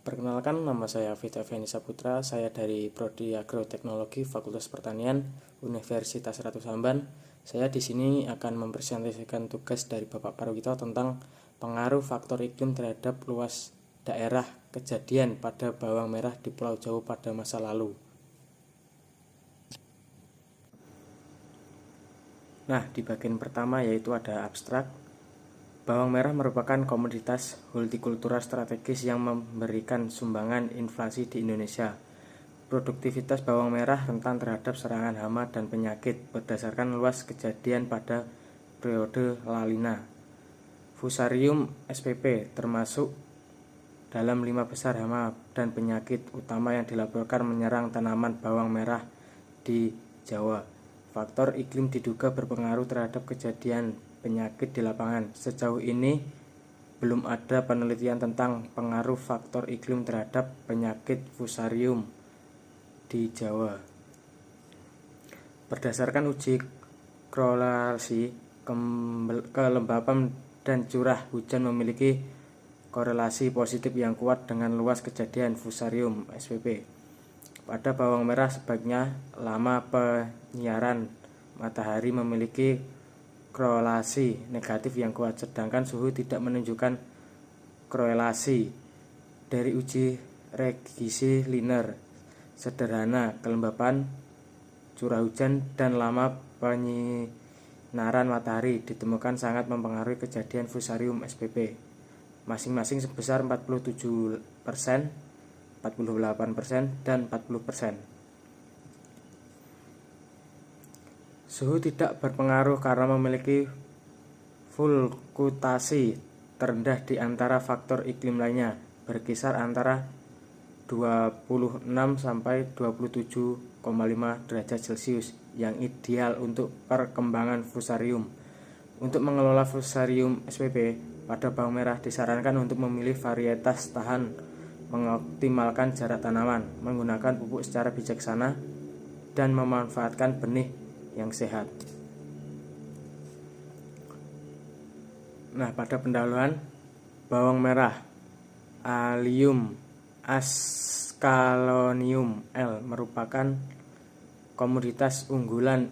Perkenalkan, nama saya Vita Feni Saputra. Saya dari Prodi Agroteknologi Fakultas Pertanian Universitas Ratu Samban. Saya di sini akan mempresentasikan tugas dari Bapak Parwito tentang pengaruh faktor iklim terhadap luas daerah kejadian pada bawang merah di Pulau Jawa pada masa lalu. Nah, di bagian pertama yaitu ada abstrak. Bawang merah merupakan komoditas hortikultura strategis yang memberikan sumbangan inflasi di Indonesia. Produktivitas bawang merah rentan terhadap serangan hama dan penyakit berdasarkan luas kejadian pada periode La Nina. Fusarium spp termasuk dalam 5 besar hama dan penyakit utama yang dilaporkan menyerang tanaman bawang merah di Jawa. Faktor iklim diduga berpengaruh terhadap kejadian penyakit di lapangan. Sejauh ini belum ada penelitian tentang pengaruh faktor iklim terhadap penyakit Fusarium di Jawa. Berdasarkan uji korelasi, kelembapan dan curah hujan memiliki korelasi positif yang kuat dengan luas kejadian Fusarium spp. Pada bawang merah sebaiknya lama penyiaran matahari memiliki korelasi negatif yang kuat, sedangkan suhu tidak menunjukkan korelasi. Dari uji regresi linear sederhana, kelembapan, curah hujan, dan lama penyinaran matahari ditemukan sangat mempengaruhi kejadian Fusarium spp, masing-masing sebesar 47%, 48%, dan 40%. Suhu tidak berpengaruh karena memiliki fluktuasi terendah di antara faktor iklim lainnya, berkisar antara 26 sampai 27,5 derajat Celcius, yang ideal untuk perkembangan Fusarium. Untuk mengelola Fusarium spp pada bawang merah disarankan untuk memilih varietas tahan, mengoptimalkan jarak tanaman, menggunakan pupuk secara bijaksana, dan memanfaatkan benih yang sehat. Nah, pada pendahuluan, bawang merah Allium ascalonium L merupakan komoditas unggulan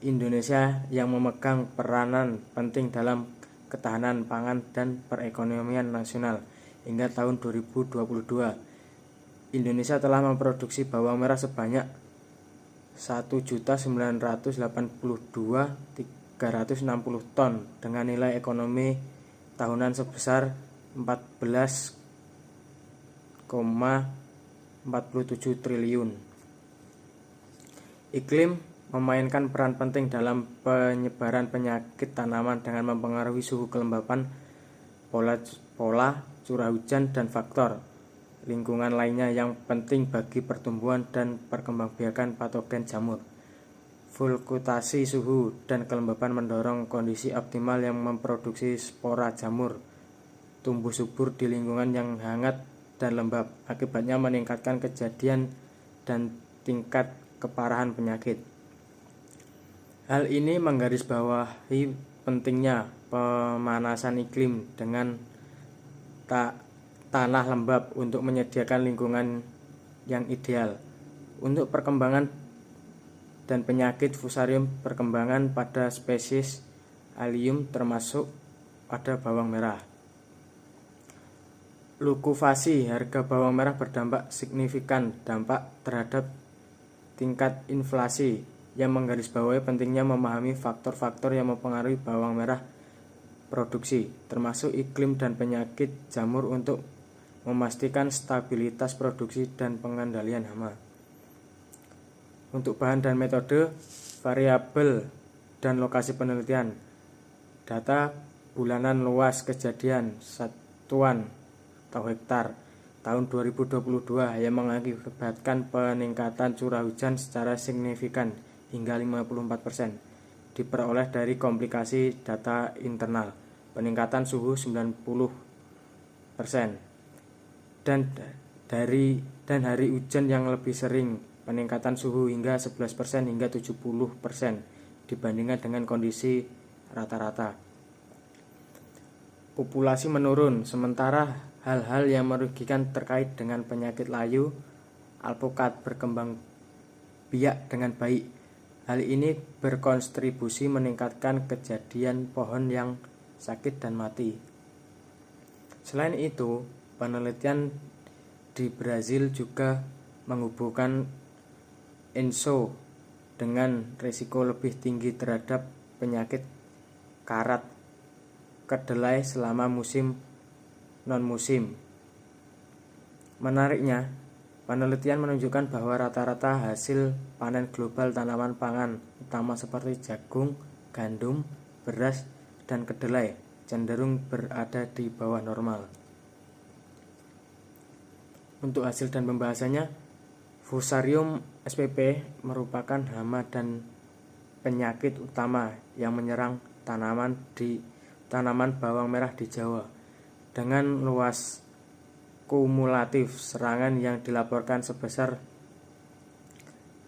Indonesia yang memegang peranan penting dalam ketahanan pangan dan perekonomian nasional. Hingga tahun 2022, Indonesia telah memproduksi bawang merah sebanyak 1.982.360 ton dengan nilai ekonomi tahunan sebesar 14,47 triliun. Iklim memainkan peran penting dalam penyebaran penyakit tanaman dengan mempengaruhi suhu, kelembapan, pola curah hujan, dan faktor lingkungan lainnya yang penting bagi pertumbuhan dan perkembangbiakan patogen jamur. Fluktuasi suhu dan kelembapan mendorong kondisi optimal yang memproduksi spora jamur tumbuh subur di lingkungan yang hangat dan lembab, akibatnya meningkatkan kejadian dan tingkat keparahan penyakit. Hal ini menggarisbawahi pentingnya pemanasan iklim dengan tanah lembab untuk menyediakan lingkungan yang ideal untuk perkembangan dan penyakit Fusarium. Perkembangan pada spesies Allium termasuk pada bawang merah. Fluktuasi harga bawang merah berdampak signifikan dampak terhadap tingkat inflasi, yang menggarisbawahi pentingnya memahami faktor-faktor yang mempengaruhi bawang merah produksi, termasuk iklim dan penyakit jamur untuk memastikan stabilitas produksi dan pengendalian hama. Untuk bahan dan metode, variabel dan lokasi penelitian, data bulanan luas kejadian satuan atau hektar tahun 2022 yang mengakibatkan peningkatan curah hujan secara signifikan hingga 54%, diperoleh dari kompilasi data internal. Peningkatan suhu 90%, dan hari hujan yang lebih sering, peningkatan suhu hingga 11% hingga 70% dibandingkan dengan kondisi rata-rata. populasi menurun, sementara hal-hal yang merugikan terkait dengan penyakit layu alpukat berkembang biak dengan baik. Hal ini berkontribusi meningkatkan kejadian pohon yang sakit dan mati. Selain itu, penelitian di Brazil juga menghubungkan ENSO dengan risiko lebih tinggi terhadap penyakit karat kedelai selama musim non-musim. Menariknya, penelitian menunjukkan bahwa rata-rata hasil panen global tanaman pangan utama seperti jagung, gandum, beras, dan kedelai cenderung berada di bawah normal. Untuk hasil dan pembahasannya, Fusarium spp merupakan hama dan penyakit utama yang menyerang tanaman bawang merah di Jawa. Dengan luas kumulatif serangan yang dilaporkan sebesar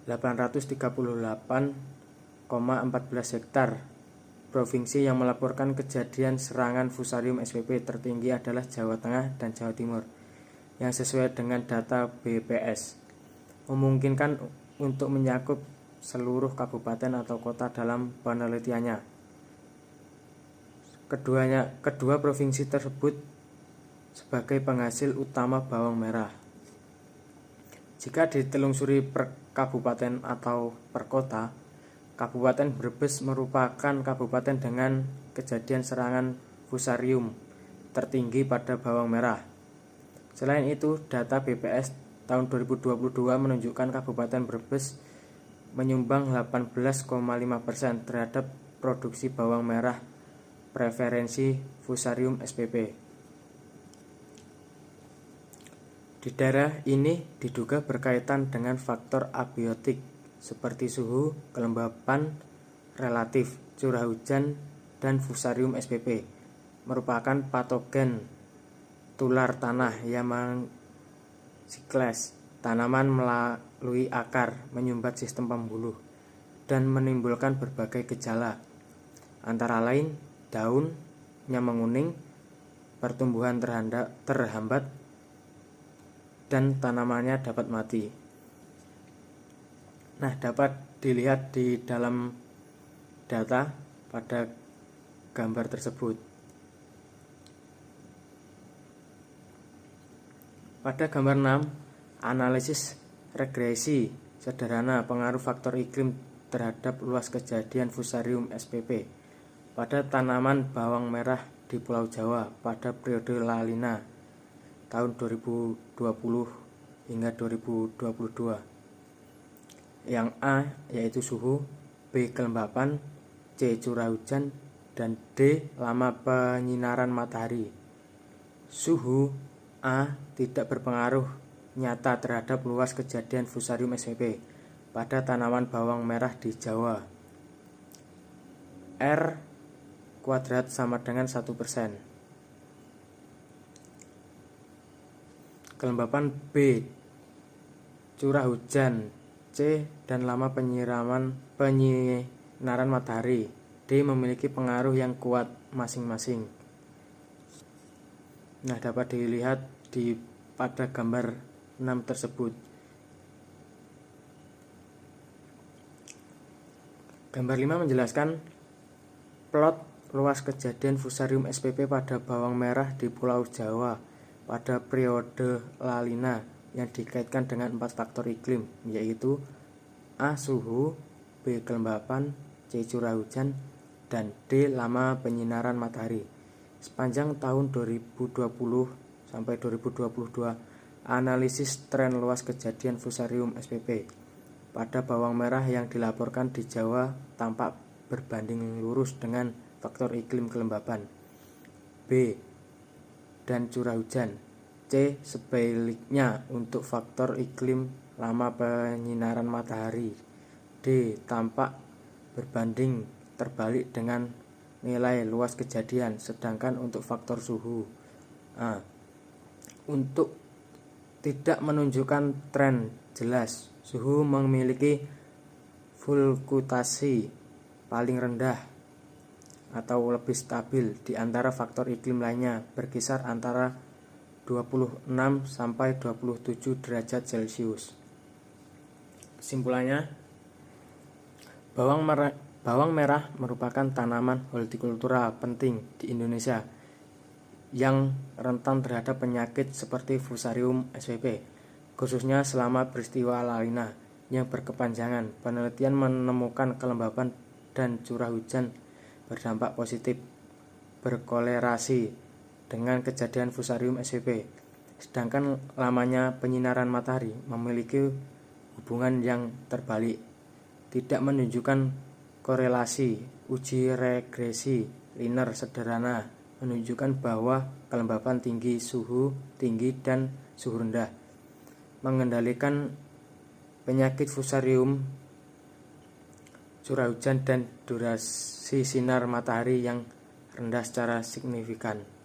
838,14 hektar. Provinsi yang melaporkan kejadian serangan Fusarium spp tertinggi adalah Jawa Tengah dan Jawa Timur, yang sesuai dengan data BPS memungkinkan untuk mencakup seluruh kabupaten atau kota dalam penelitiannya. Kedua provinsi tersebut sebagai penghasil utama bawang merah. Jika ditelusuri per kabupaten atau per kota, Kabupaten Brebes merupakan kabupaten dengan kejadian serangan Fusarium tertinggi pada bawang merah. Selain itu, data BPS tahun 2022 menunjukkan Kabupaten Brebes menyumbang 18,5% terhadap produksi bawang merah preferensi Fusarium spp. Di daerah ini diduga berkaitan dengan faktor abiotik seperti suhu, kelembapan relatif, curah hujan, dan Fusarium spp merupakan patogen tular tanah yang sikles tanaman melalui akar, menyumbat sistem pembuluh, dan menimbulkan berbagai gejala, antara lain daunnya menguning, pertumbuhan terhambat, dan tanamannya dapat mati. Nah, dapat dilihat di dalam data pada gambar tersebut. Pada gambar 6, analisis regresi sederhana pengaruh faktor iklim terhadap luas kejadian Fusarium spp pada tanaman bawang merah di Pulau Jawa pada periode La Nina tahun 2020 hingga 2022. Yang A yaitu suhu, B kelembapan, C curah hujan, dan D lama penyinaran matahari. Suhu A tidak berpengaruh nyata terhadap luas kejadian Fusarium spp pada tanaman bawang merah di Jawa. R kuadrat sama dengan 1%. Kelembapan B, curah hujan C, dan lama penyinaran matahari D memiliki pengaruh yang kuat masing-masing. Nah, dapat dilihat pada gambar 6 tersebut. Gambar 5 menjelaskan plot luas kejadian Fusarium spp pada bawang merah di Pulau Jawa pada periode La Nina yang dikaitkan dengan 4 faktor iklim, yaitu A suhu, B kelembapan, C curah hujan, dan D lama penyinaran matahari. Sepanjang tahun 2020 sampai 2022, analisis tren luas kejadian Fusarium spp pada bawang merah yang dilaporkan di Jawa tampak berbanding lurus dengan faktor iklim kelembapan, B dan curah hujan, C sebaliknya untuk faktor iklim lama penyinaran matahari, D tampak berbanding terbalik dengan nilai luas kejadian. Sedangkan untuk faktor suhu untuk tidak menunjukkan tren jelas, suhu memiliki fluktuasi paling rendah atau lebih stabil di antara faktor iklim lainnya, berkisar antara 26 sampai 27 derajat Celcius. Kesimpulannya, bawang merah merupakan tanaman hortikultura penting di Indonesia yang rentan terhadap penyakit seperti Fusarium spp, khususnya selama peristiwa La Nina yang berkepanjangan. Penelitian menemukan kelembapan dan curah hujan berdampak positif berkolerasi dengan kejadian Fusarium spp, sedangkan lamanya penyinaran matahari memiliki hubungan yang terbalik, tidak menunjukkan korelasi. Uji regresi linear sederhana menunjukkan bahwa kelembapan tinggi, suhu tinggi, dan suhu rendah mengendalikan penyakit Fusarium, curah hujan, dan durasi sinar matahari yang rendah secara signifikan.